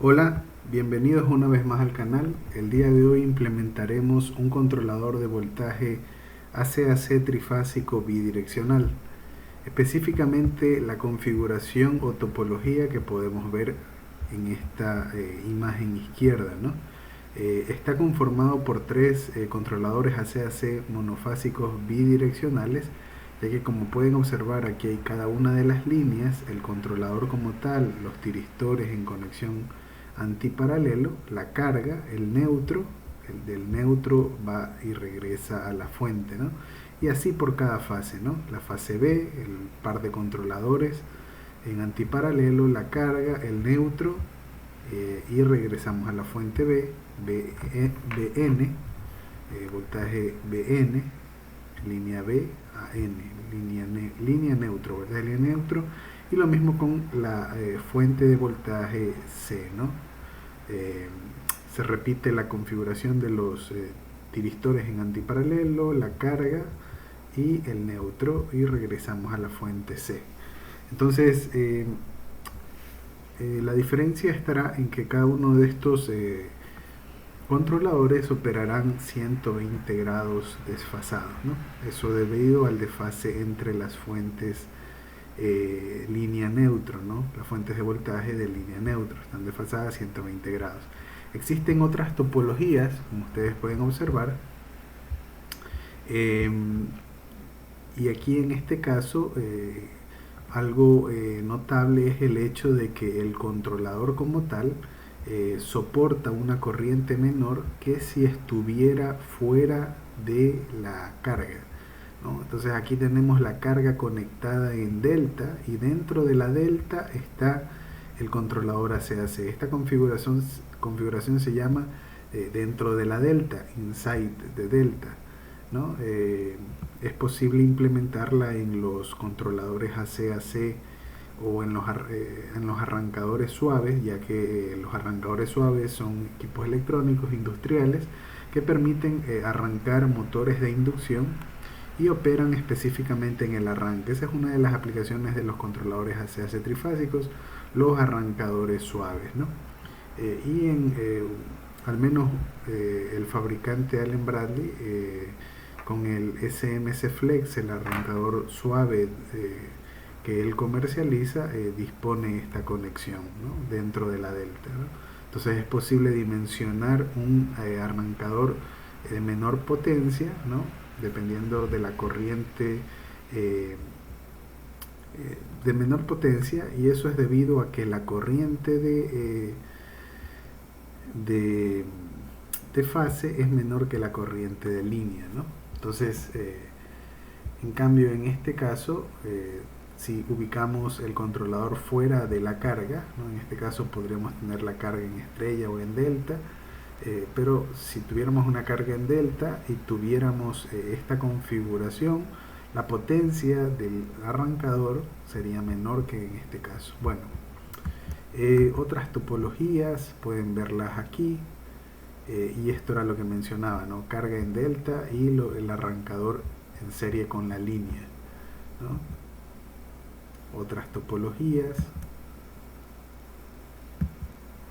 Hola, bienvenidos una vez más al canal. El día de hoy implementaremos un controlador de voltaje AC/AC trifásico bidireccional. Específicamente la configuración o topología que podemos ver en esta imagen izquierda, ¿no? Está conformado por tres controladores AC/AC monofásicos bidireccionales, ya que como pueden observar aquí hay cada una de las líneas, el controlador como tal, los tiristores en conexión antiparalelo, la carga, el neutro, el del neutro va y regresa a la fuente, ¿no? Y así por cada fase, ¿no? La fase B, el par de controladores en antiparalelo, la carga, el neutro, y regresamos a la fuente B, BN, voltaje BN, línea B a N, línea neutro, ¿verdad? Línea neutro, y lo mismo con la fuente de voltaje C, ¿no? Eh, Se repite la configuración de los tiristores en antiparalelo, la carga y el neutro, y regresamos a la fuente C. Entonces, la diferencia estará en que cada uno de estos controladores operarán 120 grados desfasados, ¿no? Eso debido al desfase entre las fuentes línea neutro, ¿no? Las fuentes de voltaje de línea neutro están desfasadas 120 grados. Existen otras topologías, como ustedes pueden observar, eh, y aquí en este caso algo notable es el hecho de que el controlador como tal soporta una corriente menor que si estuviera fuera de la carga, ¿no? Entonces aquí tenemos la carga conectada en delta, y dentro de la delta está el controlador AC/AC. Esta configuración se llama dentro de la delta, inside the delta, ¿no? Es posible implementarla en los controladores AC/AC o en los arrancadores suaves, ya que los arrancadores suaves son equipos electrónicos industriales que permiten arrancar motores de inducción y operan específicamente en el arranque. Esa es una de las aplicaciones de los controladores AC/AC trifásicos, los arrancadores suaves, ¿no? Y al menos el fabricante Allen Bradley, con el SMC Flex, el arrancador suave que él comercializa, dispone esta conexión, ¿no? Dentro de la delta, ¿no? Entonces es posible dimensionar un arrancador de menor potencia, ¿no? Dependiendo de la corriente de menor potencia, y eso es debido a que la corriente de, de fase es menor que la corriente de línea, ¿no? Entonces, en cambio, en este caso, si ubicamos el controlador fuera de la carga, ¿no? En este caso podríamos tener la carga en estrella o en delta, pero si tuviéramos una carga en delta y tuviéramos esta configuración, la potencia del arrancador sería menor que en este caso. Bueno, otras topologías pueden verlas aquí, y esto era lo que mencionaba, ¿no? Carga en delta y el arrancador en serie con la línea, ¿no? Otras topologías,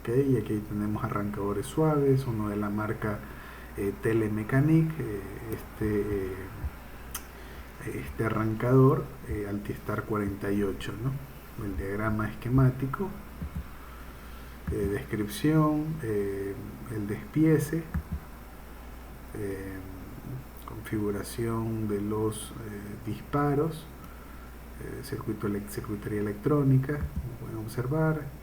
y aquí tenemos arrancadores suaves, uno de la marca Telemecanic, este arrancador Altistar 48, ¿no? El diagrama esquemático, descripción, el despiece, configuración de los disparos, circuitería electrónica, como pueden observar,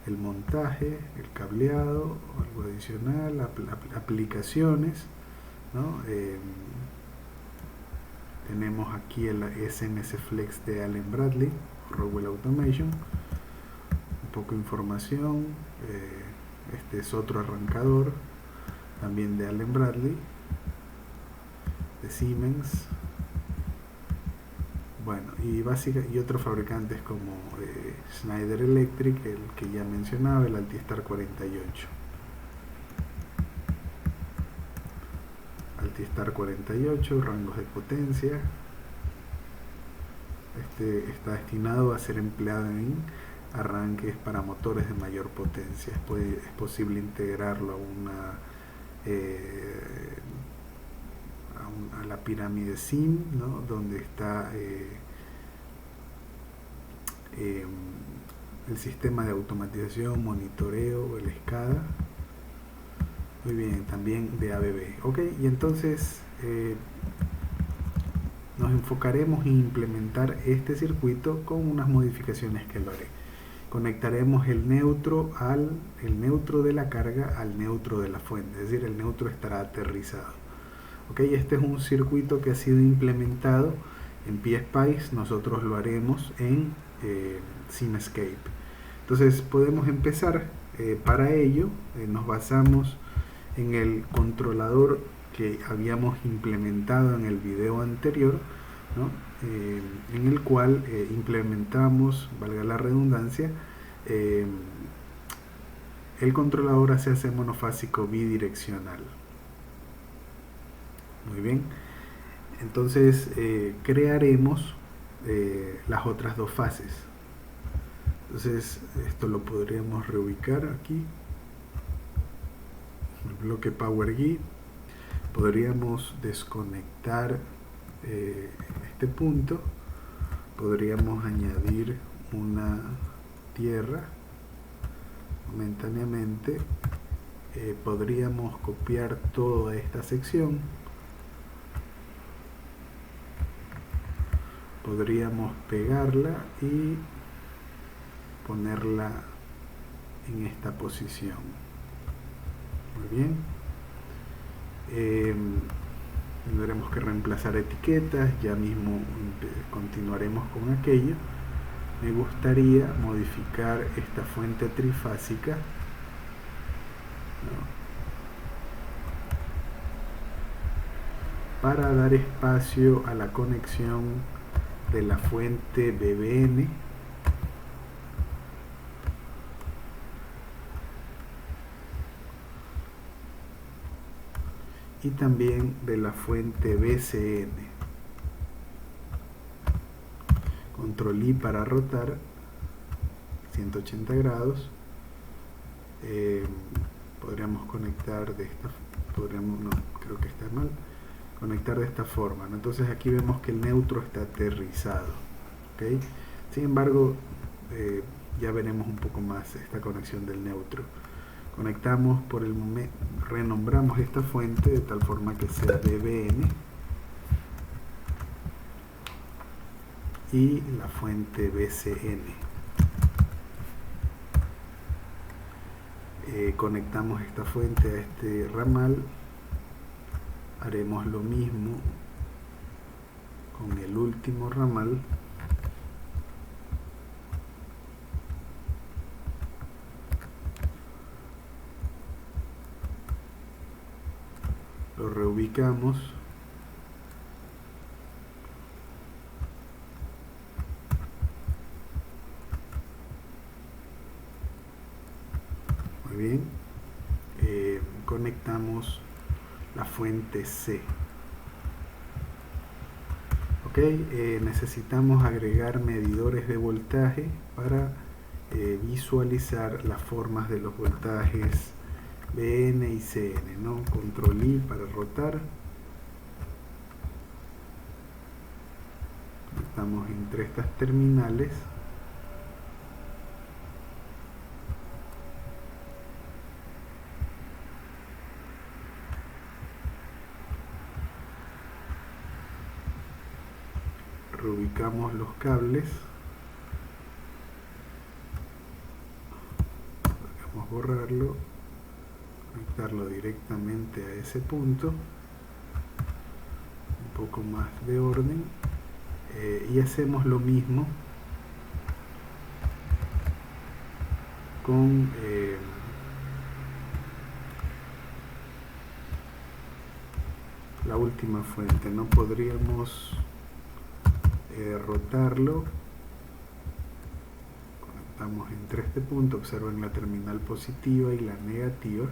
el montaje, el cableado, algo adicional, aplicaciones, ¿no? Tenemos aquí el SMC Flex de Allen Bradley, Rockwell Automation, un poco de información. Este es otro arrancador, también de Allen Bradley, de Siemens. Bueno, y otros fabricantes como Schneider Electric, el que ya mencionaba, el Altistar 48. Altistar 48, rangos de potencia. Este está destinado a ser empleado en arranques para motores de mayor potencia. Es posible integrarlo a una a la pirámide SIM, ¿no? Donde está el sistema de automatización, monitoreo, el SCADA. Muy bien, también de ABB. Ok, y entonces nos enfocaremos en implementar este circuito con unas modificaciones que lo haré. Conectaremos el neutro de la carga al neutro de la fuente, es decir, el neutro estará aterrizado. Ok, este es un circuito que ha sido implementado en PSpice, nosotros lo haremos en Simscape. Entonces podemos empezar. Para ello nos basamos en el controlador que habíamos implementado en el video anterior, ¿no? En el cual implementamos, valga la redundancia, el controlador ACC monofásico bidireccional. Muy bien, entonces crearemos las otras dos fases. Entonces esto lo podríamos reubicar aquí, el bloque PowerGui. Podríamos desconectar este punto, podríamos añadir una tierra momentáneamente, podríamos copiar toda esta sección, podríamos pegarla y ponerla en esta posición. Muy bien. Tendremos que reemplazar etiquetas, ya mismo continuaremos con aquello. Me gustaría modificar esta fuente trifásica, ¿no?, para dar espacio a la conexión de la fuente BBN y también de la fuente BCN. Control I para rotar 180 grados. Podríamos conectar de esta, no, creo que está mal, conectar de esta forma, ¿no? Entonces aquí vemos que el neutro está aterrizado, ¿okay? Sin embargo, ya veremos un poco más esta conexión del neutro. Conectamos por el momento, renombramos esta fuente de tal forma que sea BBN y la fuente BCN. Conectamos esta fuente a este ramal. Haremos lo mismo con el último ramal. Lo reubicamos. Muy bien. Conectamos la fuente C. Ok, necesitamos agregar medidores de voltaje para visualizar las formas de los voltajes BN y CN, ¿no? Control I para rotar. Estamos entre estas terminales. Reubicamos los cables. Podemos borrarlo, conectarlo directamente a ese punto. Un poco más de orden. Y hacemos lo mismo con la última fuente, ¿no? Podríamos rotarlo. Conectamos entre este punto, observen la terminal positiva y la negativa.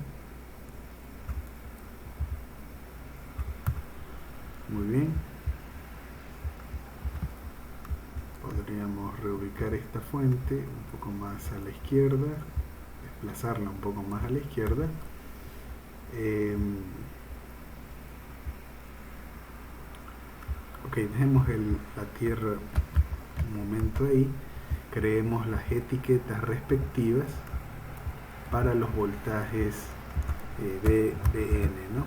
Muy bien. podríamos reubicar esta fuente un poco más a la izquierda, desplazarla un poco más a la izquierda. Ok, dejemos la tierra un momento ahí, creemos las etiquetas respectivas para los voltajes VBN, ¿no?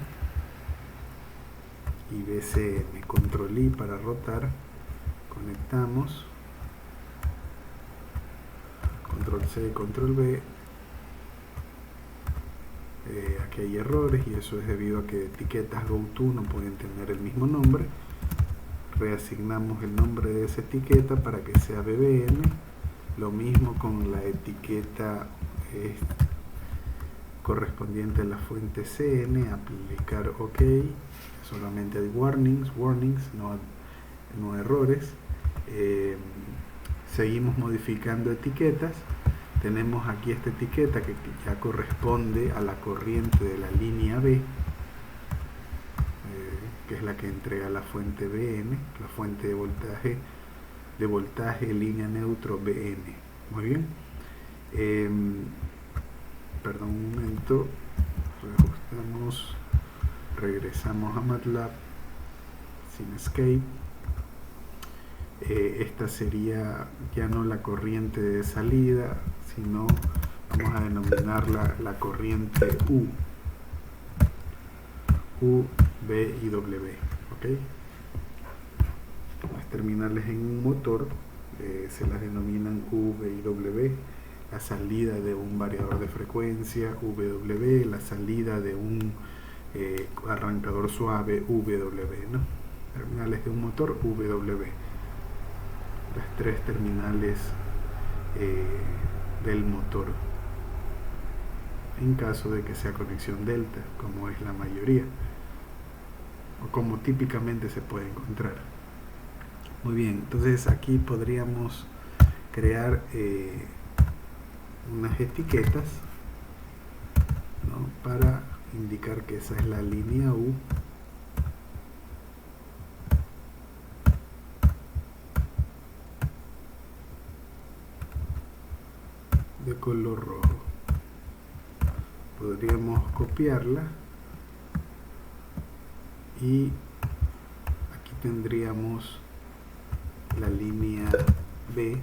Y VCN. Control I para rotar, conectamos, control C, control V. Aquí hay errores y eso es debido a que etiquetas GoTo no pueden tener el mismo nombre. Reasignamos el nombre de esa etiqueta para que sea BBN. Lo mismo con la etiqueta correspondiente a la fuente CN, aplicar OK. Solamente hay warnings, no errores. Seguimos modificando etiquetas. Tenemos aquí esta etiqueta que ya corresponde a la corriente de la línea B, que es la que entrega la fuente BN, la fuente de voltaje línea neutro BN. Muy bien. Perdón un momento, reajustamos, regresamos a MATLAB sin escape. Esta sería ya no la corriente de salida, sino vamos a denominarla la corriente U, B y W. ¿Okay? Las terminales en un motor se las denominan U, B y W. La salida de un variador de frecuencia, VW, la salida de un arrancador suave, VW, ¿no? Terminales de un motor, VW. Las tres terminales del motor, en caso de que sea conexión delta, como es la mayoría, o como típicamente se puede encontrar. Muy bien, entonces aquí podríamos crear unas etiquetas, ¿no?, para indicar que esa es la línea U, de color rojo. Podríamos copiarla y aquí tendríamos la línea B,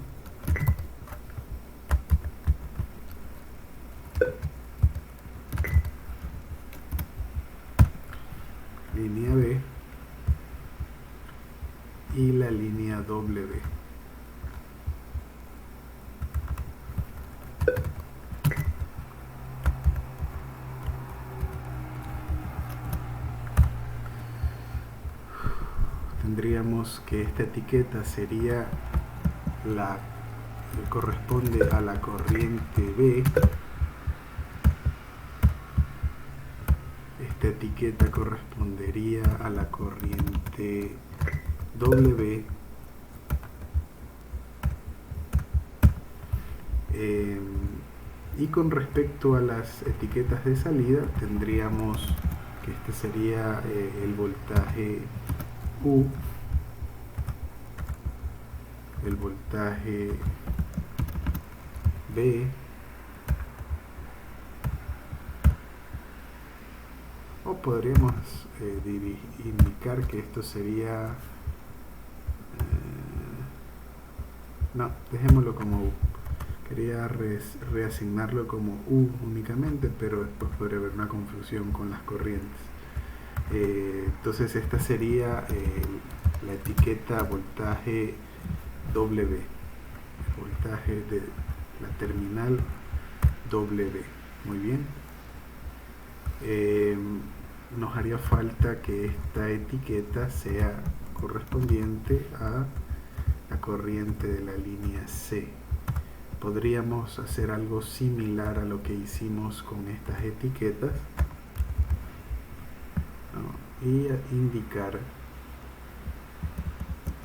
y la línea W. Tendríamos que esta etiqueta sería la que corresponde a la corriente B. Esta etiqueta correspondería a la corriente W. Y con respecto a las etiquetas de salida, tendríamos que este sería el voltaje U, el voltaje B, o podríamos indicar que esto sería no, dejémoslo como U. Quería reasignarlo como U únicamente, pero después podría haber una confusión con las corrientes. Entonces esta sería la etiqueta voltaje W, el voltaje de la terminal W. Muy bien. Nos haría falta que esta etiqueta sea correspondiente a la corriente de la línea C. Podríamos hacer algo similar a lo que hicimos con estas etiquetas, ¿no?, y indicar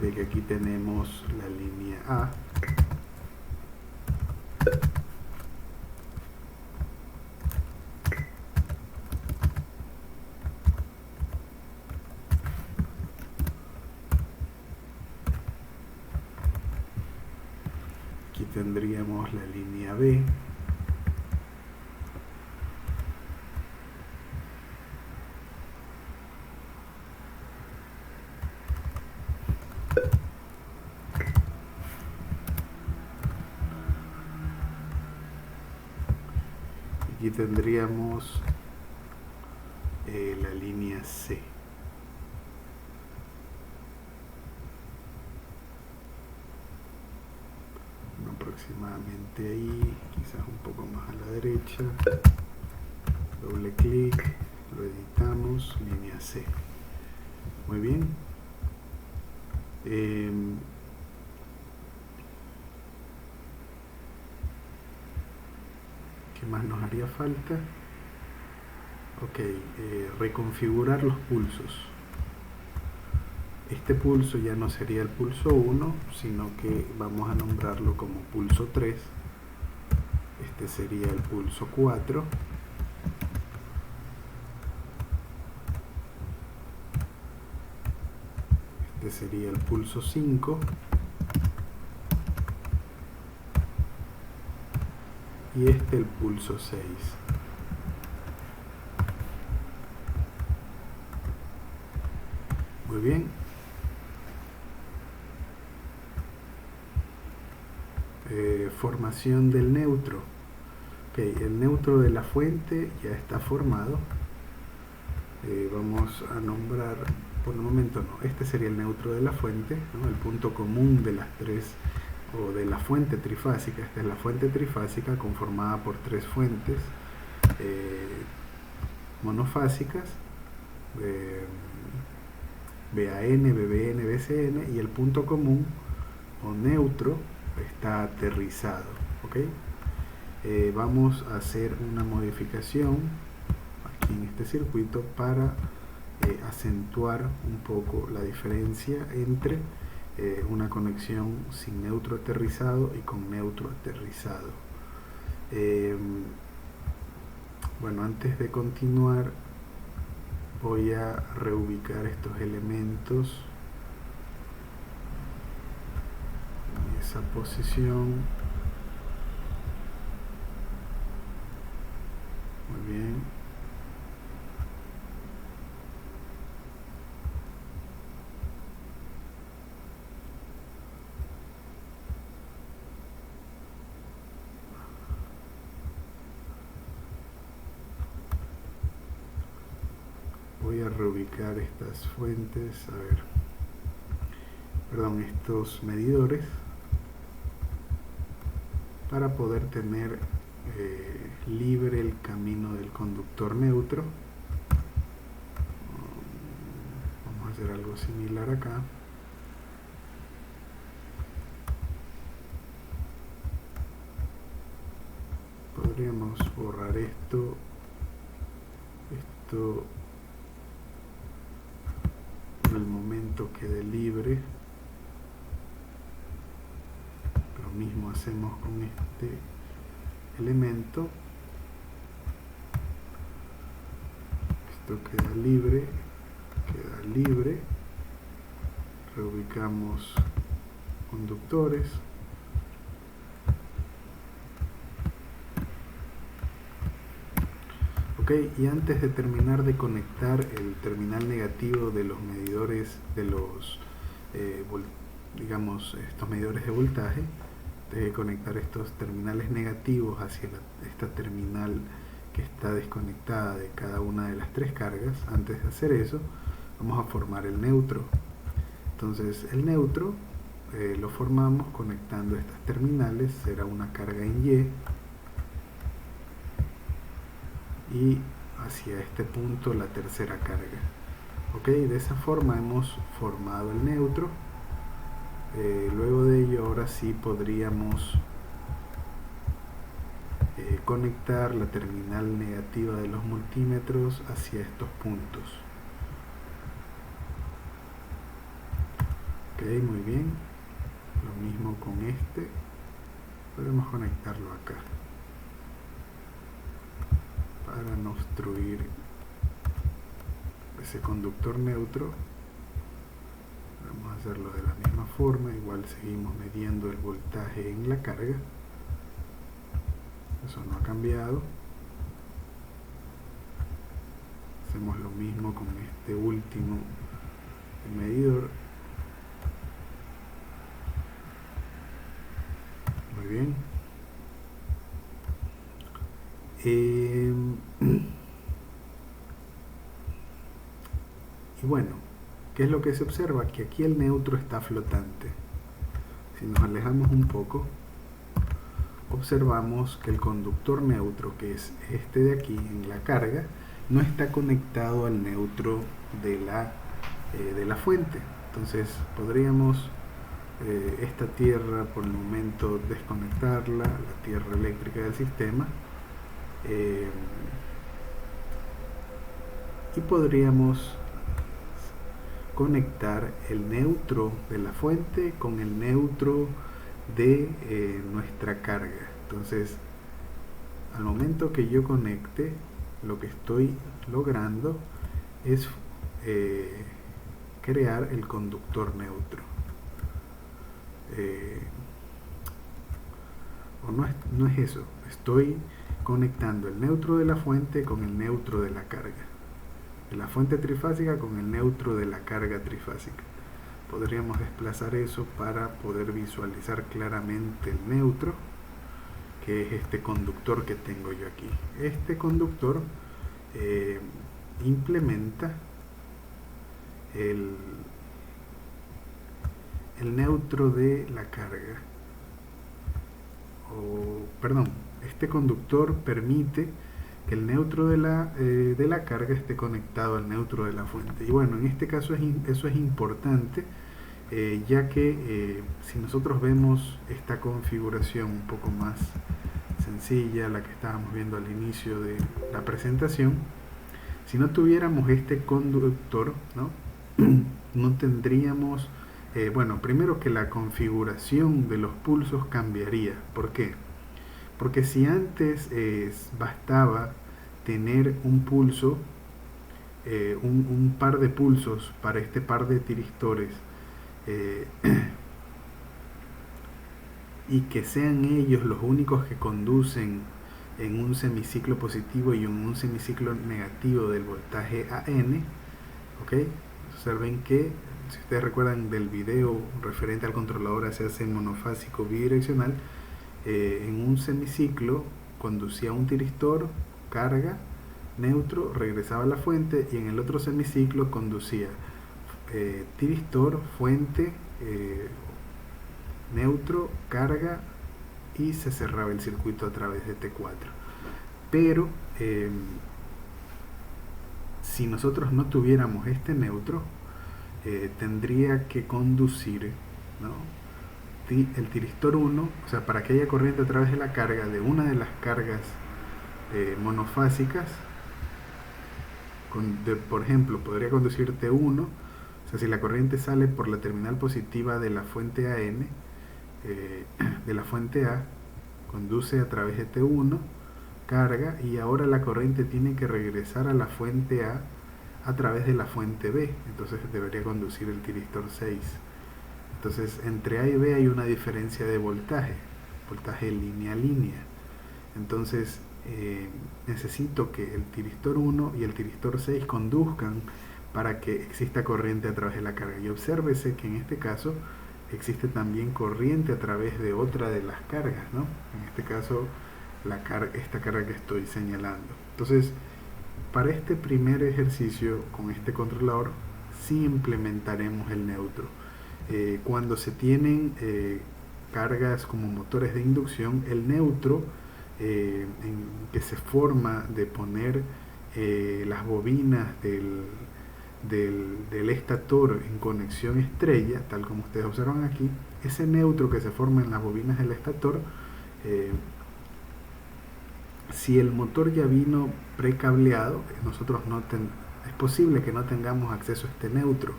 de que aquí tenemos la línea A, tendríamos la línea B. Aquí tendríamos la línea C. Aproximadamente ahí, quizás un poco más a la derecha. Doble clic, lo editamos, línea C. Muy bien. ¿Qué más nos haría falta? Ok, reconfigurar los pulsos. Este pulso ya no sería el pulso 1, sino que vamos a nombrarlo como pulso 3. Este sería el pulso 4. Este sería el pulso 5. Y este el pulso 6. Muy bien. Formación del neutro. Okay, el neutro de la fuente ya está formado. Vamos a nombrar, por el momento no, este sería el neutro de la fuente, ¿no? El punto común de las tres, o de la fuente trifásica. Esta es la fuente trifásica conformada por tres fuentes monofásicas, BAN, BBN, BCN, y el punto común o neutro está aterrizado. ¿Okay? Vamos a hacer una modificación aquí en este circuito para acentuar un poco la diferencia entre una conexión sin neutro aterrizado y con neutro aterrizado. Bueno, antes de continuar voy a reubicar estos elementos en esa posición. Muy bien. Voy a reubicar estas fuentes, estos medidores, para poder tener libre el camino del conductor neutro. Vamos a hacer algo similar acá. Podríamos borrar esto por el momento quede libre. Lo mismo hacemos con este elemento. Esto queda libre, reubicamos conductores. Ok, y antes de terminar de conectar el terminal negativo de los medidores de los estos medidores de voltaje, de conectar estos terminales negativos hacia esta terminal que está desconectada de cada una de las tres cargas, antes de hacer eso vamos a formar el neutro. Entonces el neutro lo formamos conectando estas terminales. Será una carga en y hacia este punto la tercera carga. Ok, de esa forma hemos formado el neutro. Luego de ello, ahora sí podríamos conectar la terminal negativa de los multímetros hacia estos puntos. Ok, muy bien. Lo mismo con este. Podemos conectarlo acá para no obstruir ese conductor neutro. Vamos a hacerlo de la misma forma. Igual seguimos midiendo el voltaje en la carga, eso no ha cambiado. Hacemos lo mismo con este último medidor. Muy bien. Y bueno, ¿qué es lo que se observa? Que aquí el neutro está flotante. Si nos alejamos un poco, observamos que el conductor neutro, que es este de aquí en la carga, no está conectado al neutro de la fuente. Entonces podríamos esta tierra por el momento desconectarla, la tierra eléctrica del sistema, y podríamos conectar el neutro de la fuente con el neutro de nuestra carga. Entonces, al momento que yo conecte, lo que estoy logrando es crear el conductor neutro. O no es eso, estoy conectando el neutro de la fuente con el neutro de la carga, de la fuente trifásica con el neutro de la carga trifásica. Podríamos desplazar eso para poder visualizar claramente el neutro, que es este conductor que tengo yo aquí. Este conductor implementa el neutro de la carga, este conductor permite que el neutro de la carga esté conectado al neutro de la fuente. Y bueno, en este caso eso es importante, ya que si nosotros vemos esta configuración un poco más sencilla, la que estábamos viendo al inicio de la presentación, si no tuviéramos este conductor, no tendríamos, bueno, primero que la configuración de los pulsos cambiaría. ¿Por qué? Porque si antes bastaba tener un pulso, un par de pulsos para este par de tiristores, y que sean ellos los únicos que conducen en un semiciclo positivo y en un semiciclo negativo del voltaje AN, ¿ok? Observen que, si ustedes recuerdan del video referente al controlador ACAC monofásico bidireccional, en un semiciclo conducía un tiristor, carga, neutro, regresaba a la fuente, y en el otro semiciclo conducía tiristor, fuente, neutro, carga, y se cerraba el circuito a través de T4. Pero si nosotros no tuviéramos este neutro, tendría que conducir, el tiristor 1, o sea, para que haya corriente a través de la carga, de una de las cargas monofásicas, por ejemplo, podría conducir T1, o sea, si la corriente sale por la terminal positiva de la fuente AN, de la fuente A, conduce a través de T1, carga, y ahora la corriente tiene que regresar a la fuente a través de la fuente B, entonces debería conducir el tiristor 6. Entonces entre A y B hay una diferencia de voltaje línea a línea. Entonces necesito que el tiristor 1 y el tiristor 6 conduzcan para que exista corriente a través de la carga. Y obsérvese que en este caso existe también corriente a través de otra de las cargas, En este caso esta carga que estoy señalando. Entonces, para este primer ejercicio con este controlador sí implementaremos el neutro. Cuando se tienen cargas como motores de inducción, el neutro que se forma de poner las bobinas del estator en conexión estrella, tal como ustedes observan aquí, ese neutro que se forma en las bobinas del estator, si el motor ya vino precableado, es posible que no tengamos acceso a este neutro.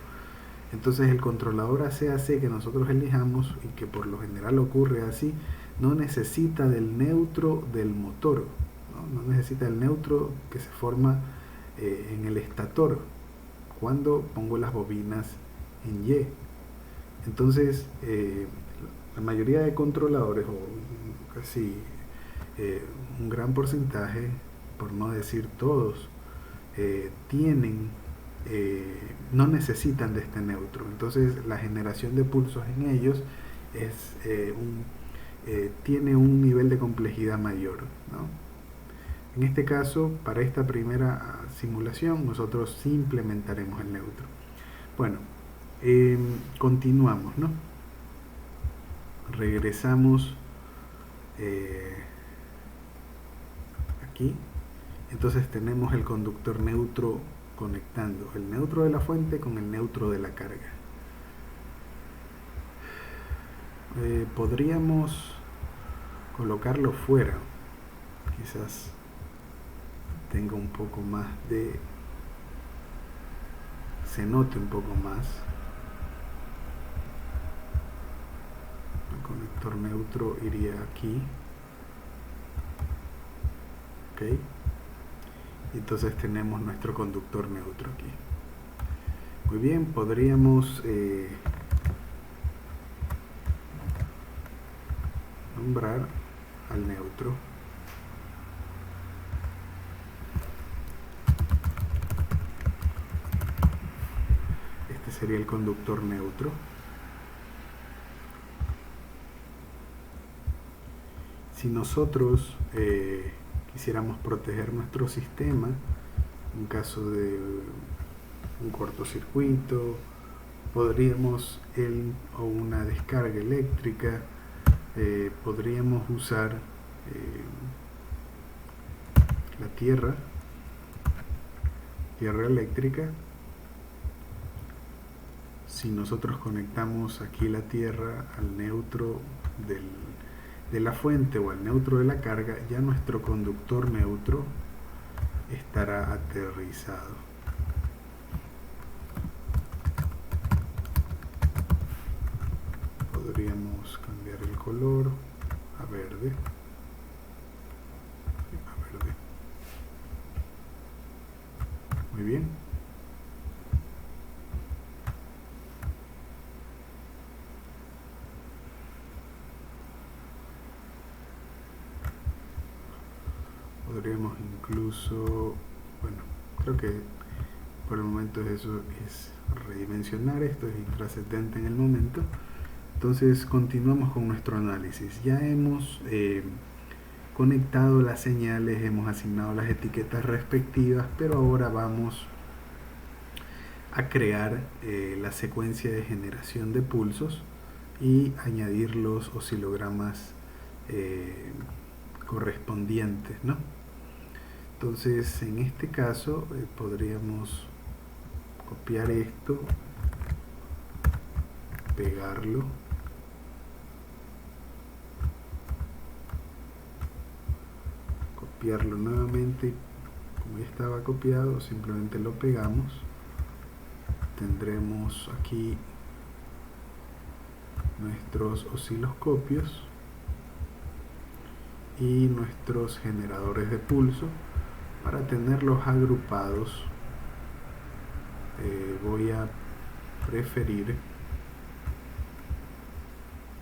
Entonces el controlador ACAC que nosotros elijamos, y que por lo general ocurre así, no necesita del neutro del motor, no necesita el neutro que se forma en el estator cuando pongo las bobinas en Y. Entonces, la mayoría de controladores, o casi un gran porcentaje, por no decir todos, tienen, no necesitan de este neutro. Entonces, la generación de pulsos en ellos es, tiene un nivel de complejidad mayor, ¿no? En este caso, para esta primera simulación, nosotros sí implementaremos el neutro. Bueno, continuamos, ¿no? Regresamos aquí. Entonces tenemos el conductor neutro conectando el neutro de la fuente con el neutro de la carga. Podríamos colocarlo fuera, quizás tenga un poco más de, se note un poco más. El conector neutro iría aquí, ok, entonces tenemos nuestro conductor neutro aquí. Muy bien, podríamos nombrar al neutro. Este sería el conductor neutro. Si nosotros quisiéramos proteger nuestro sistema en caso de un cortocircuito, podríamos, o una descarga eléctrica, podríamos usar la tierra eléctrica. Si nosotros conectamos aquí la tierra al neutro de la fuente o al neutro de la carga, ya nuestro conductor neutro estará aterrizado. Podríamos cambiar el color a verde. Muy bien. Podríamos incluso, bueno, creo que por el momento eso es redimensionar, esto es intrascendente en el momento. Entonces continuamos con nuestro análisis. Ya hemos conectado las señales, hemos asignado las etiquetas respectivas, pero ahora vamos a crear la secuencia de generación de pulsos y añadir los oscilogramas correspondientes, ¿no? Entonces, en este caso podríamos copiar esto, pegarlo, copiarlo nuevamente, como ya estaba copiado, simplemente lo pegamos. Tendremos aquí nuestros osciloscopios y nuestros generadores de pulso. Para tenerlos agrupados, voy a preferir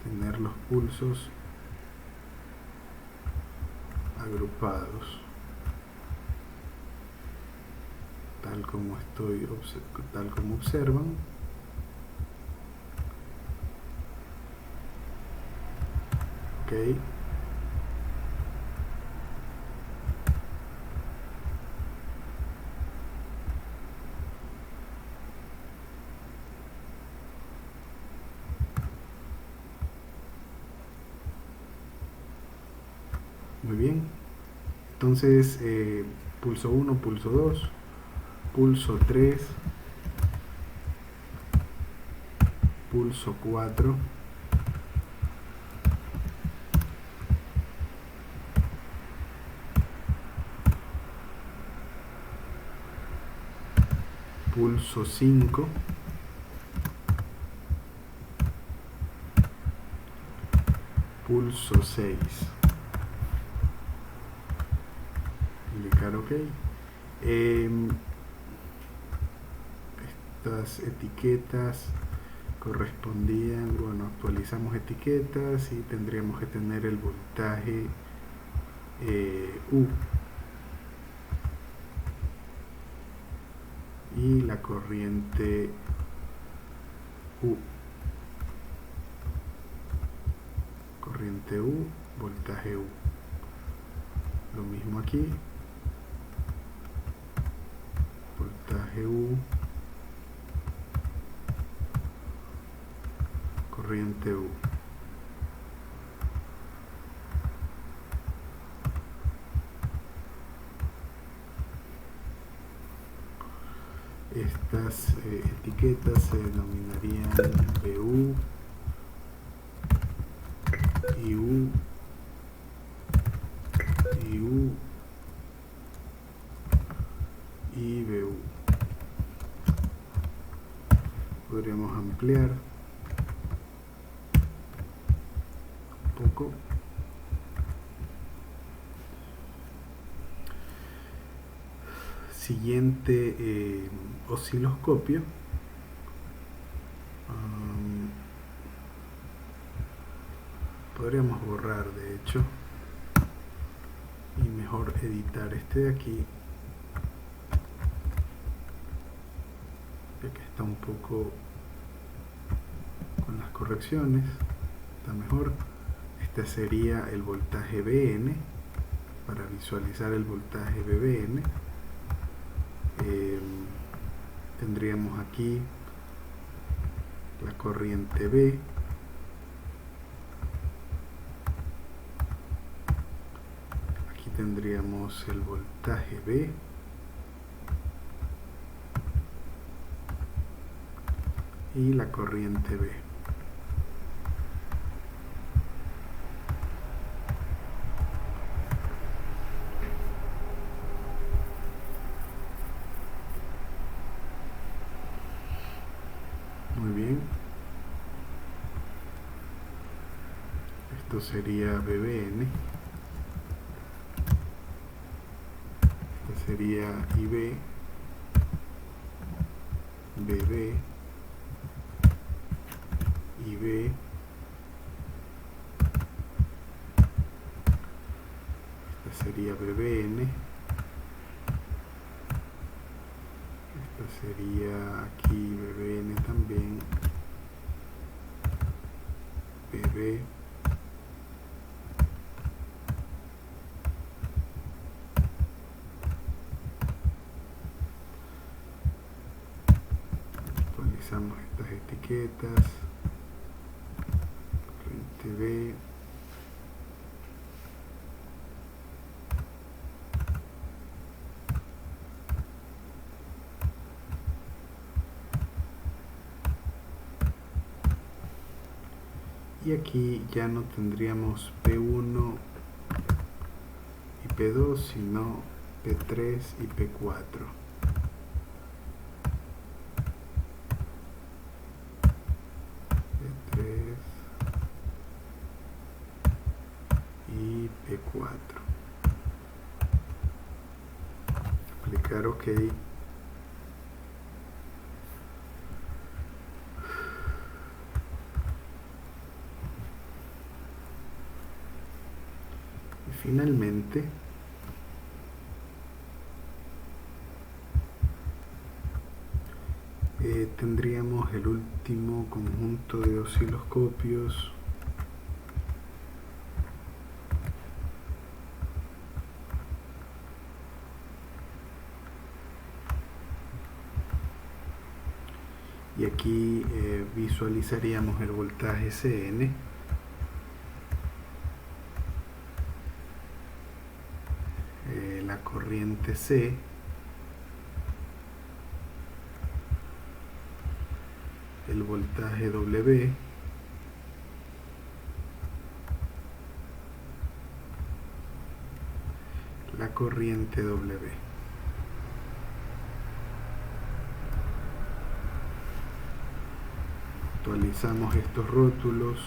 tener los pulsos agrupados, tal como observan. Ok. Muy bien. Entonces, pulso 1, pulso 2, pulso 3, pulso 4, pulso 5, pulso 6. Clicar OK. Estas etiquetas correspondían, bueno, actualizamos etiquetas y tendríamos que tener el voltaje U y la corriente U. Corriente U, voltaje U. Lo mismo aquí. Voltaje U, corriente U. Estas etiquetas se denominarían BU, IU, IU y BU. Podríamos ampliar un poco. Siguiente osciloscopio. Podríamos borrar, de hecho, y mejor editar este de aquí, ya que está un poco con las correcciones, está mejor. Este sería el voltaje BN, para visualizar el voltaje BBN. Tendríamos aquí la corriente B, aquí tendríamos el voltaje B, y la corriente B. Muy bien. Esto sería BBN. Este sería IB, BB, IB, este sería BBN, este sería aquí BBN también, BB, actualizamos estas etiquetas, corriente B, y aquí ya no tendríamos P1 y P2, sino P3 y P4. P3 y P4. Aplicar OK. Finalmente, tendríamos el último conjunto de osciloscopios, y aquí visualizaríamos el voltaje CN, la corriente C, el voltaje W, la corriente W. Actualizamos estos rótulos.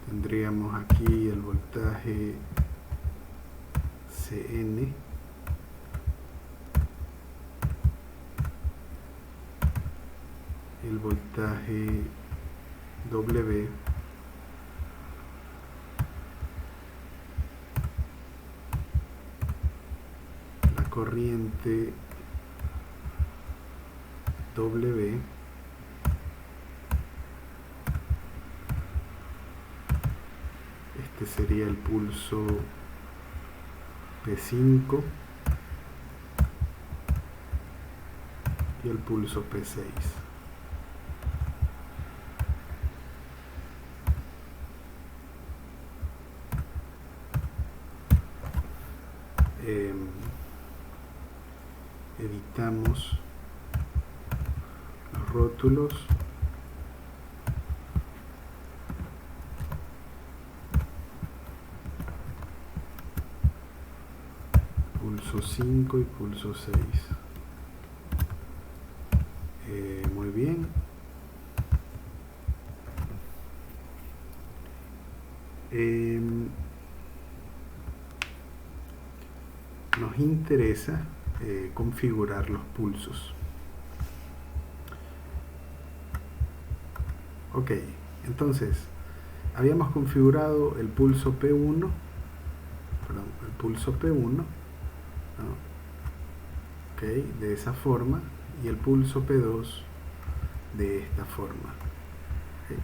Tendríamos aquí el voltaje CN, el voltaje W, la corriente W, este sería el pulso P5 y el pulso P6. Editamos los rótulos. Pulso 5 y pulso 6. Muy bien. Nos interesa configurar los pulsos. Ok, entonces habíamos configurado el pulso P1, ¿no? Okay, de esa forma, y el pulso P2 de esta forma. Okay.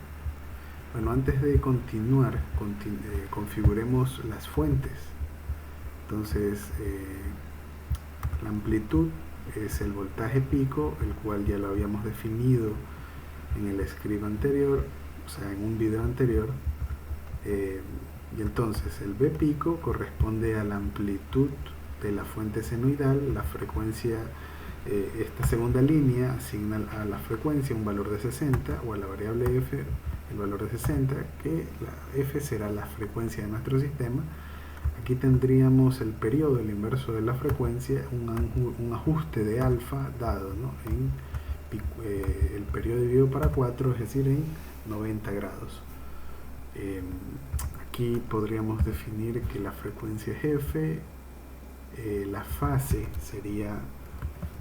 Bueno, antes de continuar, configuremos las fuentes. Entonces, la amplitud es el voltaje pico, el cual ya lo habíamos definido en el script anterior, o sea, en un video anterior. Y entonces el B pico corresponde a la amplitud de la fuente senoidal. La frecuencia, esta segunda línea asigna a la frecuencia un valor de 60, o a la variable f el valor de 60, que la f será la frecuencia de nuestro sistema. Aquí tendríamos el periodo, el inverso de la frecuencia, un ajuste de alfa dado, ¿no? En el periodo dividido para 4, es decir, en 90 grados. Aquí podríamos definir que la frecuencia es f, la fase sería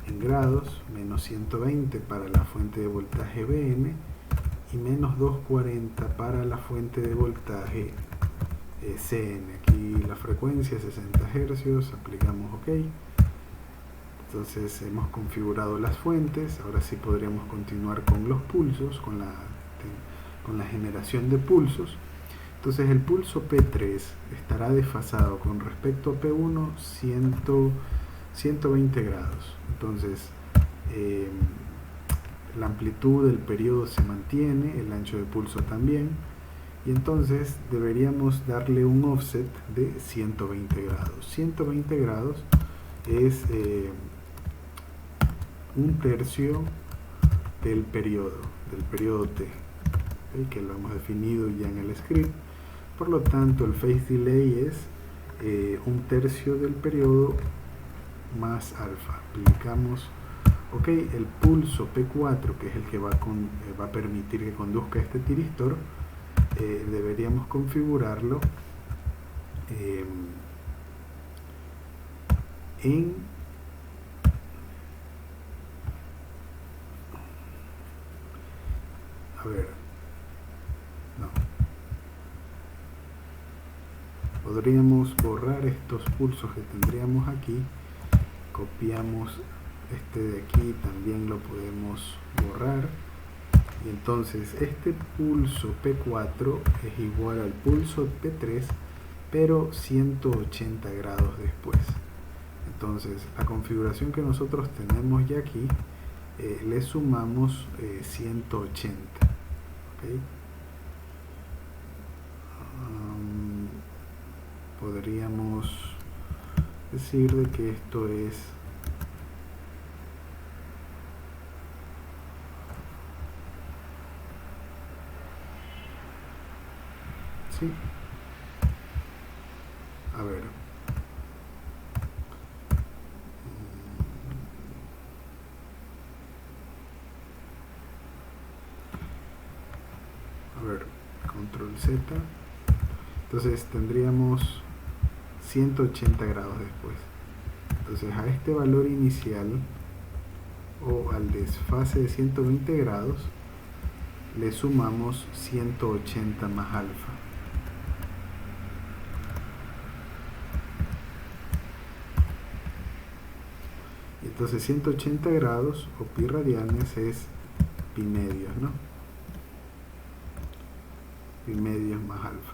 en grados, menos 120 para la fuente de voltaje Bn y menos 240 para la fuente de voltaje Cn. Aquí la frecuencia es 60 Hz, aplicamos OK. Entonces hemos configurado las fuentes. Ahora sí podríamos continuar con los pulsos, con la generación de pulsos. Entonces el pulso P3 estará desfasado con respecto a P1 120 grados. Entonces la amplitud del periodo se mantiene, el ancho de pulso también, y entonces deberíamos darle un offset de 120 grados. 120 grados es un tercio del periodo T, ¿okay? Que lo hemos definido ya en el script. Por lo tanto, el phase delay es un tercio del periodo más alfa. Aplicamos OK. El pulso P4, que es el que va a permitir que conduzca este tiristor, deberíamos configurarlo podríamos borrar estos pulsos que tendríamos aquí. Copiamos este de aquí, también lo podemos borrar, y entonces este pulso P4 es igual al pulso P3, pero 180 grados después. Entonces la configuración que nosotros tenemos ya aquí, le sumamos 180, ¿okay? Podríamos decir de que esto es sí. A ver, control Z. Entonces tendríamos 180 grados después. Entonces a este valor inicial o al desfase de 120 grados le sumamos 180 más alfa. Entonces 180 grados o pi radianes es pi medios, ¿no? Pi medios más alfa.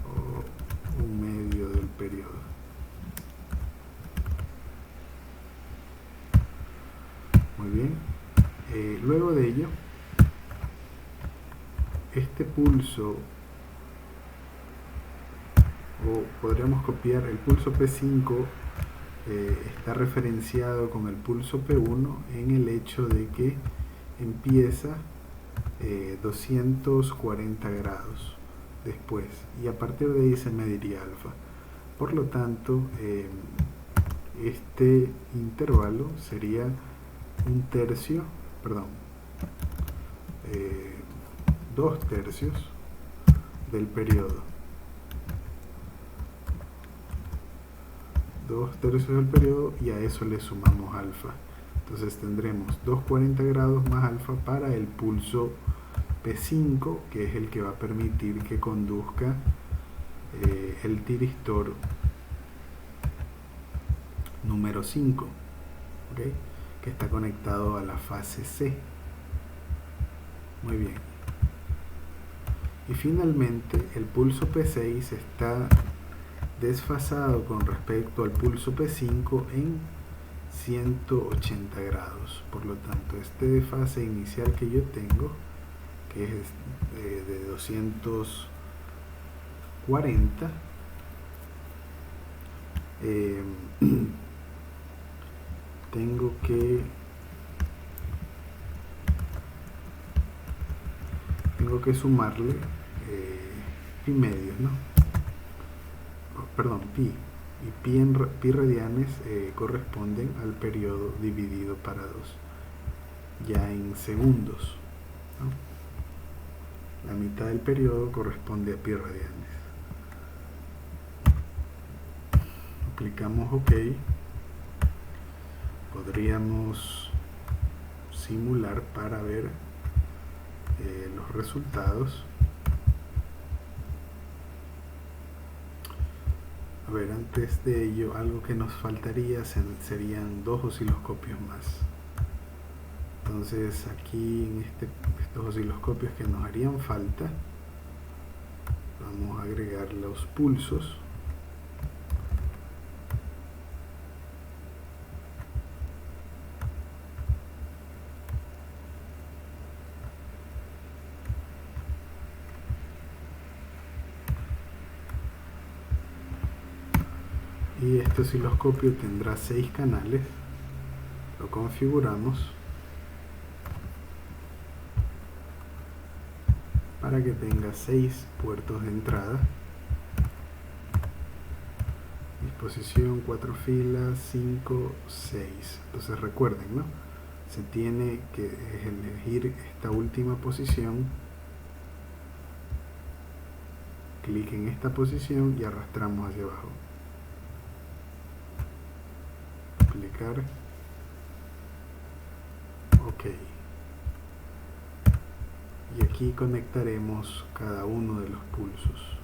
O un medio del periodo. Muy bien. Luego de ello, este pulso, o podríamos copiar el pulso P5, está referenciado con el pulso P1 en el hecho de que empieza 240 grados después, y a partir de ahí se mediría alfa. Por lo tanto, este intervalo sería un tercio, perdón, 2/3 del periodo. 2/3 del periodo, y a eso le sumamos alfa. Entonces tendremos 240 grados más alfa para el pulso P5, que es el que va a permitir que conduzca el tiristor número 5, ¿okay? Que está conectado a la fase C. Muy bien. Y finalmente el pulso P6 está desfasado con respecto al pulso P5 en 180 grados. Por lo tanto, este desfase inicial que yo tengo, que es de 240, tengo que sumarle pi medios, ¿no? Perdón, pi. Y pi radianes corresponden al periodo dividido para 2, ya en segundos, ¿no? La mitad del periodo corresponde a pi radianes. Aplicamos OK. Podríamos simular para ver los resultados. A ver, antes de ello, algo que nos faltaría serían 2 osciloscopios más. Entonces aquí en estos osciloscopios que nos harían falta, vamos a agregar los pulsos. Y este osciloscopio tendrá 6 canales. Lo configuramos para que tenga 6 puertos de entrada. Disposición 4 filas, 5, 6. Entonces recuerden, ¿no? Se tiene que elegir esta última posición. Clic en esta posición y arrastramos hacia abajo. Aplicar. OK. Y aquí conectaremos cada uno de los pulsos.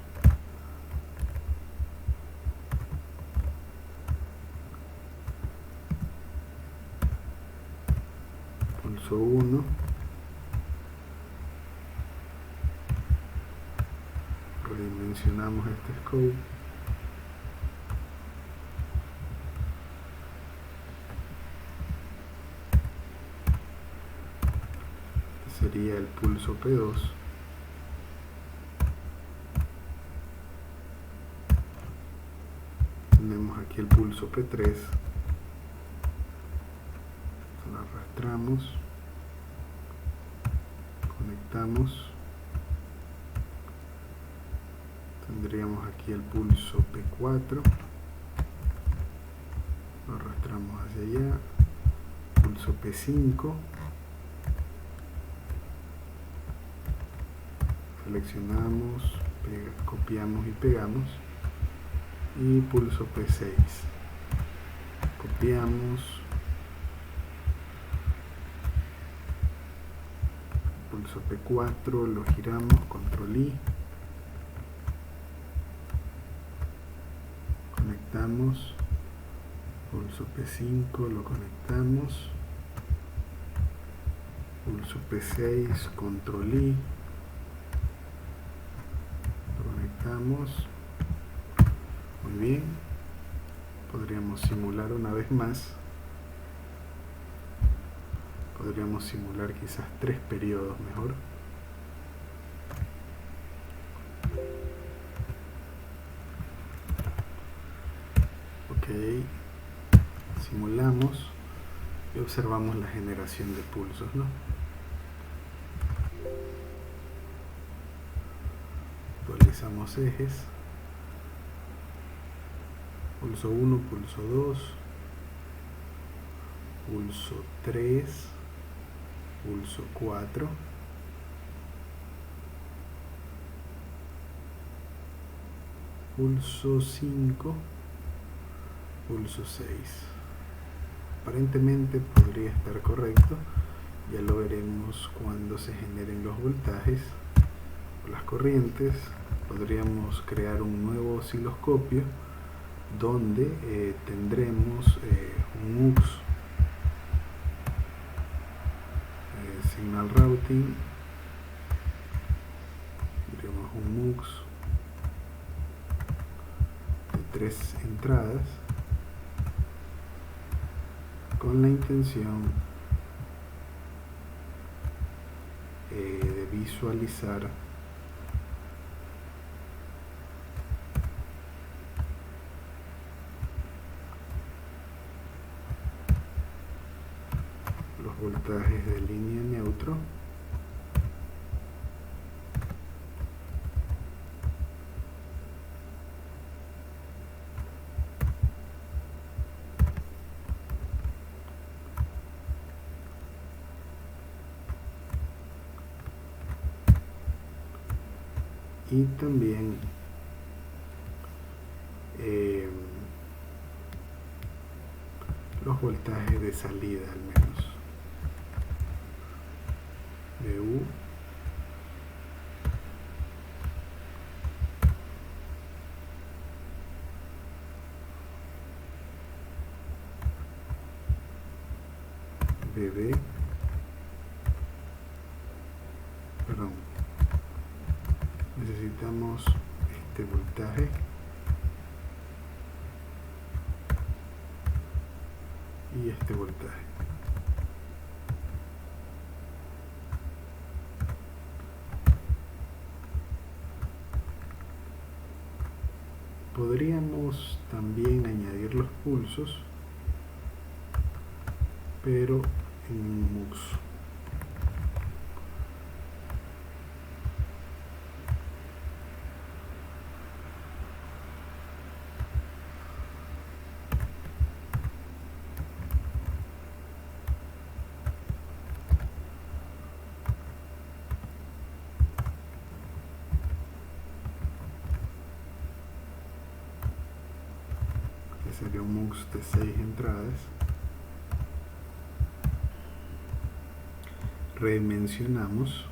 Pulso 1. Redimensionamos este scope. Sería el pulso P2. Tenemos aquí el pulso P3. Lo arrastramos, conectamos. Tendríamos aquí el pulso P4. Lo arrastramos hacia allá. Pulso P5. Seleccionamos copiamos y pegamos, y pulso P6, copiamos, pulso P4, lo giramos, control I, conectamos, pulso P5, lo conectamos, pulso P6, control I, lo conectamos. Muy bien, podríamos simular una vez más, podríamos simular quizás 3 periodos mejor. Ok, simulamos y observamos la generación de pulsos, ¿no? Actualizamos ejes, pulso 1, pulso 2, pulso 3, pulso 4, pulso 5, pulso 6. Aparentemente podría estar correcto, ya lo veremos cuando se generen los voltajes o las corrientes. Podríamos crear un nuevo osciloscopio donde tendremos un MUX, Signal Routing, tendremos un MUX de 3 entradas con la intención de visualizar los voltajes de línea neutro y también los voltajes de salida, al menos VU, VB, perdón, necesitamos este voltaje y este voltaje. Podríamos también añadir los pulsos, pero en un MUX. Sería un MUX de 6 entradas. Redimensionamos,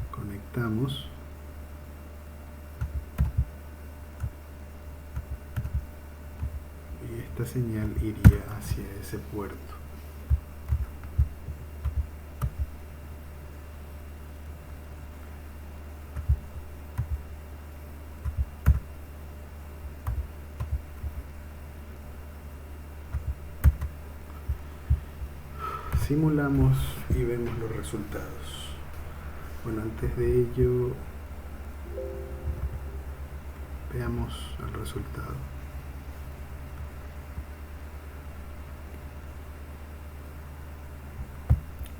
conectamos, y esta señal iría hacia ese puerto. Simulamos y vemos los resultados. Bueno, antes de ello veamos el resultado.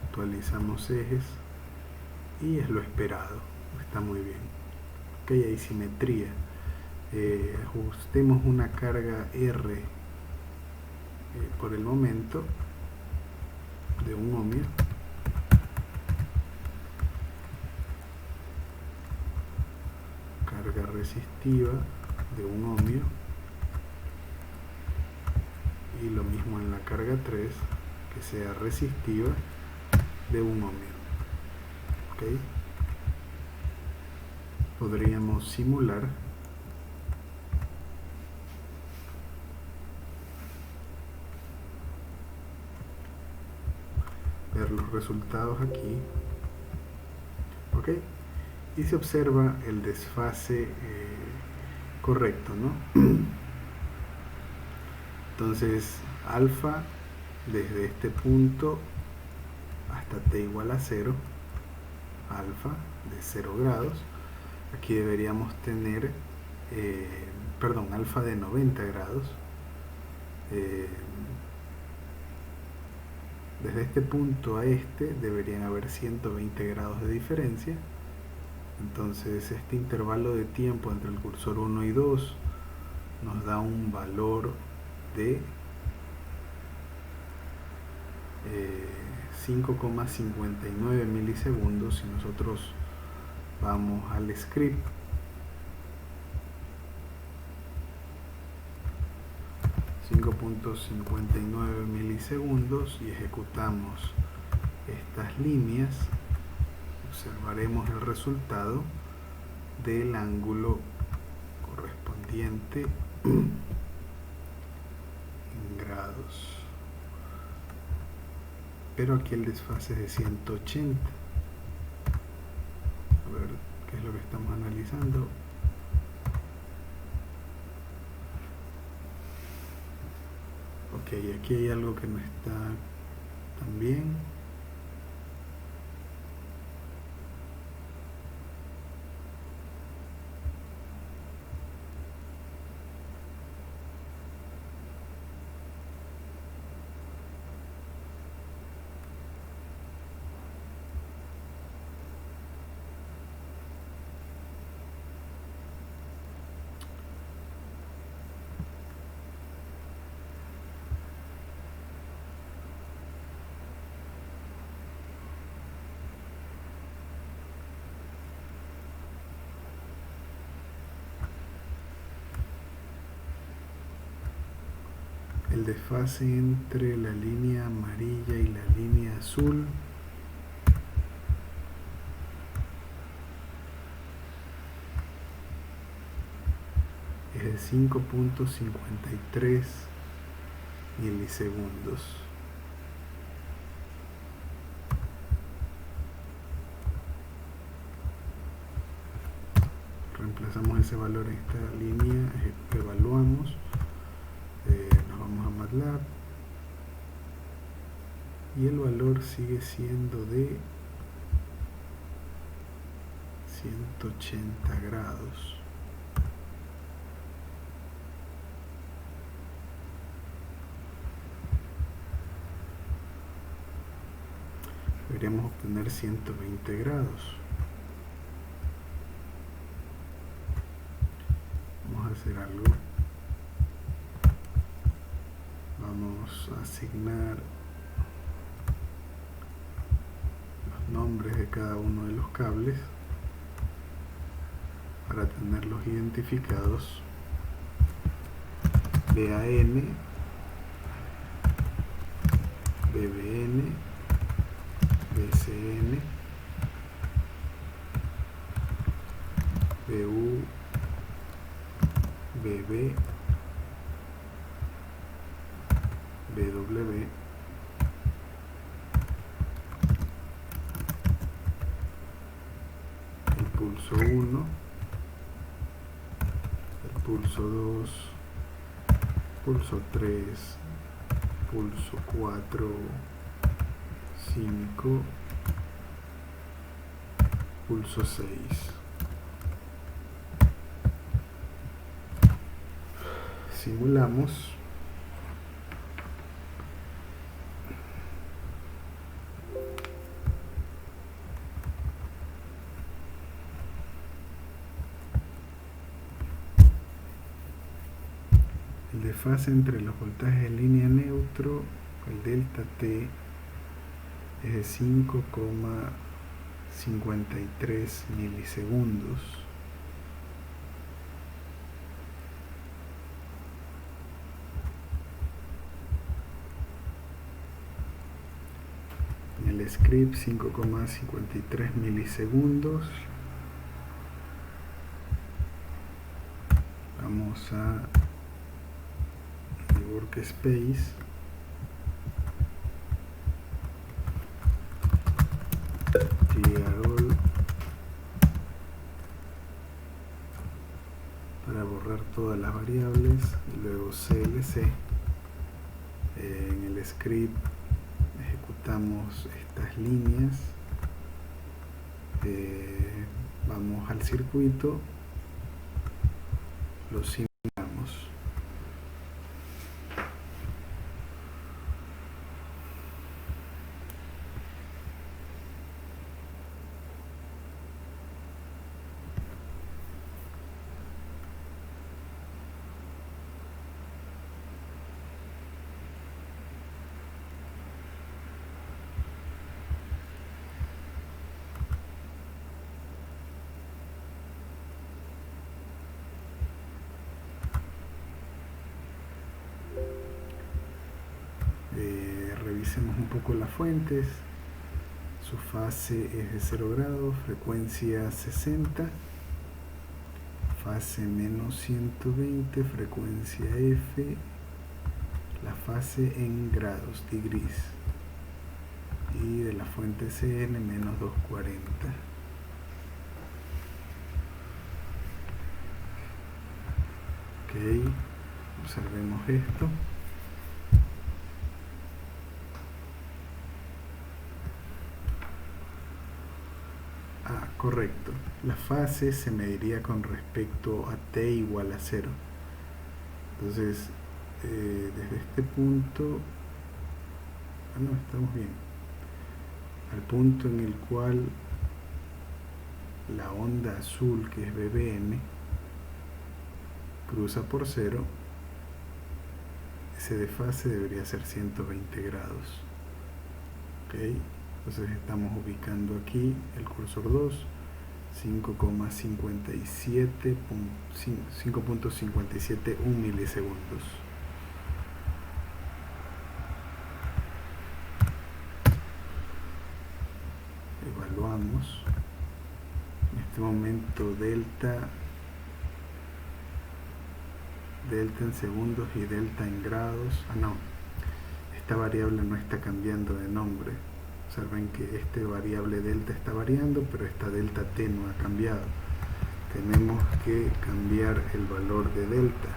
Actualizamos ejes y es lo esperado, está muy bien. Ok, hay simetría. Ajustemos una carga R por el momento de 1 ohmio resistiva de 1 ohmio, y lo mismo en la carga 3, que sea resistiva de 1 ohmio. ¿Okay? Podríamos simular ver los resultados aquí. ¿Ok? Y se observa el desfase correcto, ¿no? Entonces alfa desde este punto hasta t igual a 0, alfa de 0 grados, aquí deberíamos tener perdón, alfa de 90 grados, desde este punto a este deberían haber 120 grados de diferencia. Entonces este intervalo de tiempo entre el cursor 1 y 2 nos da un valor de 5,59 milisegundos. Si nosotros vamos al script, .59 milisegundos, y ejecutamos estas líneas, observaremos el resultado del ángulo correspondiente en grados, pero aquí el desfase es de 180. A ver qué es lo que estamos analizando. Ok, aquí hay algo que no está tan bien. El desfase entre la línea amarilla y la línea azul es de 5,53 milisegundos. Reemplazamos ese valor en esta línea, evaluamos, nos vamos a MATLAB y el valor sigue siendo de 180 grados. Deberíamos obtener 120 grados. Vamos a hacer algo. Vamos a asignar los nombres de cada uno de los cables para tenerlos identificados. BAN, BBN, BCN, BU, BB, BW, el pulso 1, el pulso 2, pulso 3, pulso 4, 5, pulso 6. Simulamos. El desfase entre los voltajes de línea neutro, el delta T, es de 5,53 milisegundos. el script 5,53 milisegundos. Vamos a el workspace, all para borrar todas las variables, y luego clc. En el script ejecutamos estas líneas, vamos al circuito, lo simulamos. Revisemos un poco las fuentes. Su fase es de 0 grados, frecuencia 60, fase menos 120, frecuencia F, la fase en grados, degrees, y de la fuente CN menos 240. Ok, observemos esto. Correcto, la fase se mediría con respecto a t igual a 0. Entonces, desde este punto, estamos bien, al punto en el cual la onda azul, que es BBN, cruza por 0, ese desfase debería ser 120 grados. ¿Ok? Entonces estamos ubicando aquí el cursor 2, 5,571 milisegundos. Evaluamos. En este momento delta en segundos y delta en grados. Esta variable no está cambiando de nombre. Observen que esta variable delta está variando, pero esta delta t no ha cambiado. Tenemos que cambiar el valor de delta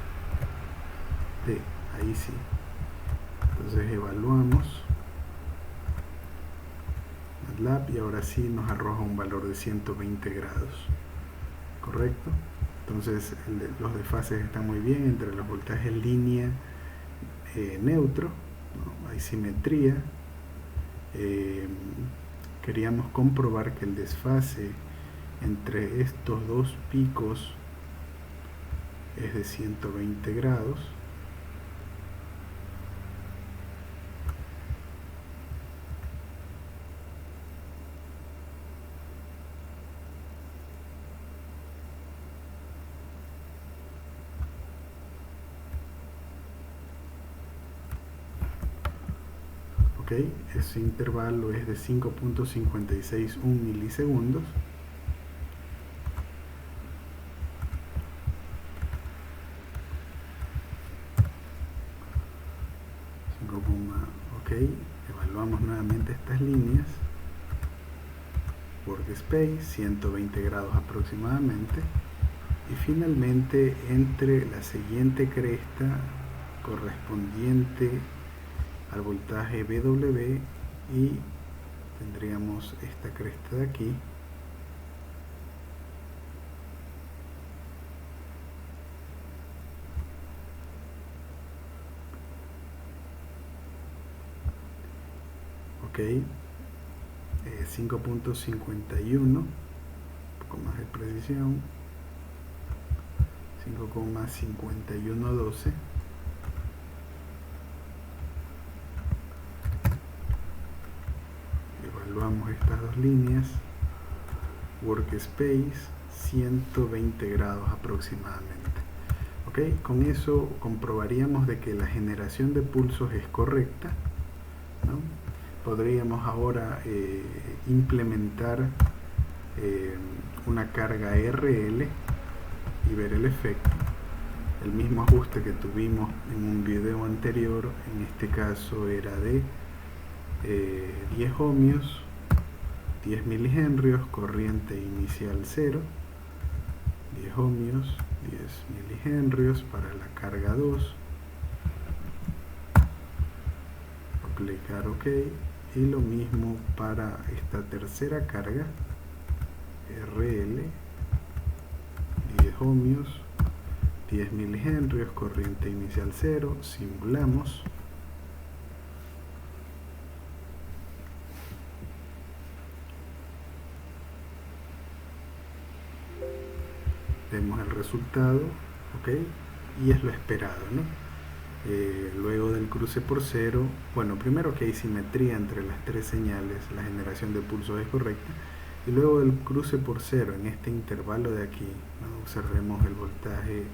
t, ahí sí. Entonces evaluamos MATLAB y ahora sí nos arroja un valor de 120 grados. ¿Correcto? Entonces los desfases están muy bien entre los voltajes línea neutro, ¿no? Hay simetría. Queríamos comprobar que el desfase entre estos dos picos es de 120 grados. Ok, ese intervalo es de 5,561 milisegundos. Ok, evaluamos nuevamente estas líneas. Workspace, 120 grados aproximadamente. Y finalmente, entre la siguiente cresta correspondiente al voltaje BW y tendríamos esta cresta de aquí, ok, 5,51, un poco más de precisión, 5,5112. Evaluamos estas dos líneas. Workspace, 120 grados aproximadamente. Ok, con eso comprobaríamos de que la generación de pulsos es correcta, ¿no? podríamos ahora implementar una carga RL y ver el efecto. El mismo ajuste que tuvimos en un video anterior, en este caso era de 10 ohmios, 10 milihenrios, corriente inicial 0, 10 ohmios, 10 milihenrios para la carga 2, aplicar OK, y lo mismo para esta tercera carga, RL, 10 ohmios, 10 milihenrios, corriente inicial 0, simulamos. Vemos el resultado, ok, y es lo esperado, ¿no? Luego del cruce por cero, bueno, primero que hay simetría entre las tres señales, la generación de pulsos es correcta, y luego del cruce por cero, en este intervalo de aquí, ¿no? Observemos el voltaje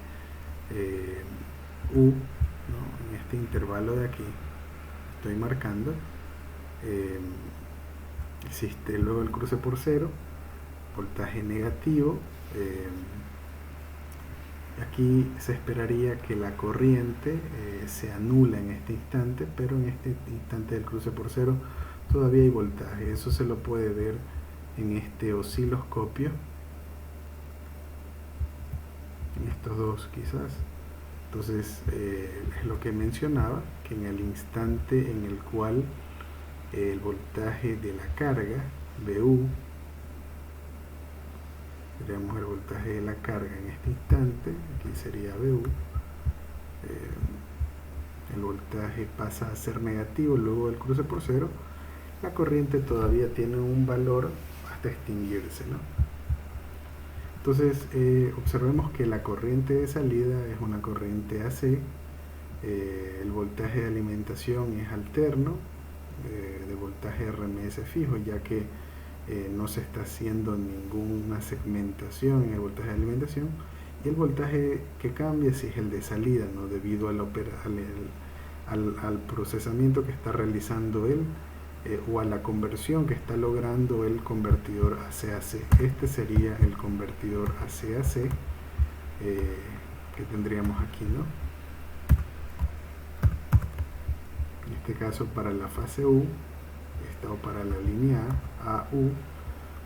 U, ¿no? En este intervalo de aquí, estoy marcando, existe luego el cruce por cero, voltaje negativo. Aquí se esperaría que la corriente se anula en este instante, pero en este instante del cruce por cero todavía hay voltaje. Eso se lo puede ver en este osciloscopio, en estos dos quizás. Entonces es lo que mencionaba, que en el instante en el cual el voltaje de la carga, VU, veremos el voltaje de la carga en este instante, aquí sería VU, el voltaje pasa a ser negativo luego del cruce por cero, la corriente todavía tiene un valor hasta extinguirse, ¿no? Entonces observemos que la corriente de salida es una corriente AC, el voltaje de alimentación es alterno, de voltaje RMS fijo, ya que no se está haciendo ninguna segmentación en el voltaje de alimentación, y el voltaje que cambia si es el de salida, ¿no? Debido al procesamiento que está realizando él o a la conversión que está logrando el convertidor AC-AC. Este sería el convertidor AC-AC que tendríamos aquí, ¿no? En este caso para la fase U, o para la línea AU,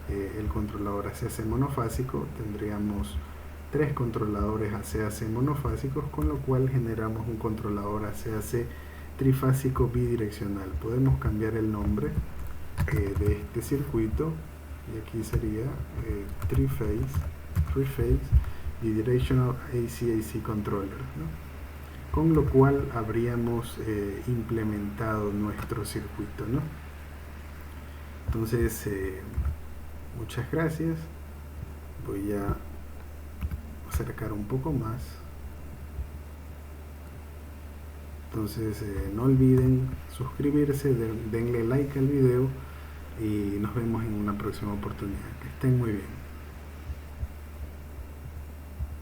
el controlador AC-AC monofásico, tendríamos 3 controladores AC-AC monofásicos, con lo cual generamos un controlador AC-AC trifásico bidireccional. Podemos cambiar el nombre de este circuito, y aquí sería three-phase bidirectional AC-AC controller, ¿no? Con lo cual habríamos implementado nuestro circuito, ¿no? Entonces, muchas gracias. Voy a acercar un poco más. Entonces, no olviden suscribirse, denle like al video y nos vemos en una próxima oportunidad. Que estén muy bien.